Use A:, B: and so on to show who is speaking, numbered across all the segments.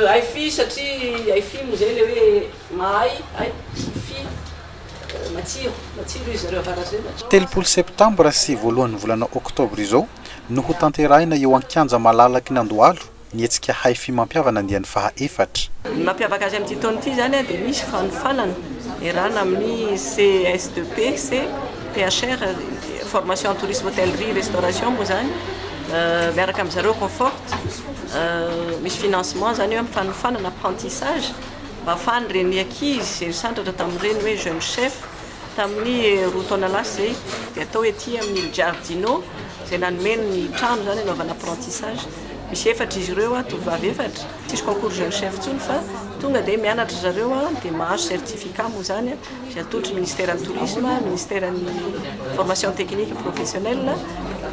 A: Haify satria haify moa zay le hoe mahay fi matsiro izy zareo avarazena.
B: Telopolo septembre sy voalohan'ny volana octobre izao no ho tanterahina eo an-kianja malalaky n'Andohalo ny hetsika Haify Mampihavana Andiany faha efatra.
A: Ny mampiavaka azy amin'ity taona ity zany dia misy fanofanana irana amin'ny CSDP, PHR, formation en tourisme hôtellerie restauration moa zany miaraka amin'ny zareo confort misy financement zany eo amin'ny fanofanana apprentissage mba ahafahany reny ankizy sandratra tamin'ireny hoe jeune chef tamin'ny roa taona lasa zay dia atao ety amin'ny giardino zay nanomeny ny trano zany anaovana apprentissage. Misy efatra izy ireo tovovavy efatra tsisy concours jeune chef tsony fa tonga dia mianatra zareo dia mahazo certificat moa zany izay atolotry ministère du tourisme, ministère ny formation technique professionnelle,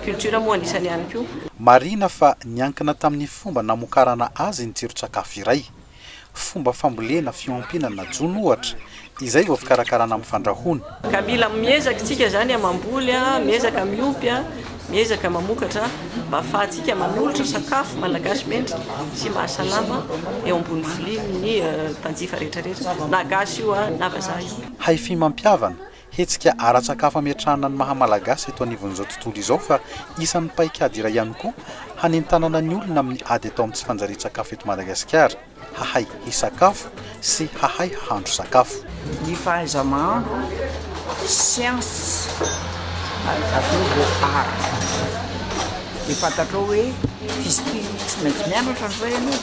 A: culture moa anisany ihany koa.
B: Marina fa niankina tamin'ny fomba namokarana azy ny tsiron-tsakafo iray, fomba fambolena fiompinana jono ohatra izay vao fikarakarana amin'ny fandrahoana.
A: Ka mila miezaka tsika zany amamboly, miezaka miompy, miezaka mamokatra mba ahafahantsika manolotra sakafo malagasy mendrika sy mahasalama eo ambony vilia ny mpanjifa rehetrarehetra na gasy io na vazaha io.
B: Haify Mampihavana hetsika ara-tsakafo ametrahana ny mahamalagasy eto anivon'izao tontolo izao fa isan'ny paikady iray ihany koa hanentanana ny olona amin'ny ady atao amin'ny tsy fanjarian-tsakafo eto Madagasikara, hahay hisakafo sy hahay hahandro sakafo.
C: Ny fahaiza mahandro, science atao art. Dia fantatrao hoe izy ity tsy maintsy mianatra an'izay ianao,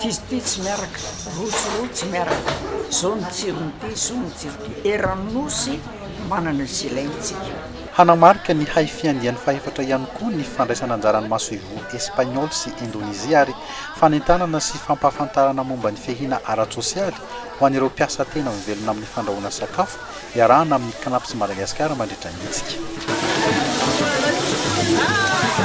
C: izy ity tsy miaraka, rotsy tsy miaraka, zao ny tsiron'ity, zao ny tsiron'ity, eranosy manana sy ilaintsika.
B: Hanamarika ny Haify Andiany faha efatra ihany koa ny fandraisana anjarany maso evo Espagnol sy Indonezia ary fanentanana sy fampahafantarana momba ny fehina ara-tsosialy ho an'ireo mpiasa tena mivelona amin'ny fandrahoana sakafo iarahana amin'ny kanapisy Madagasikara mandritra ny hetsika.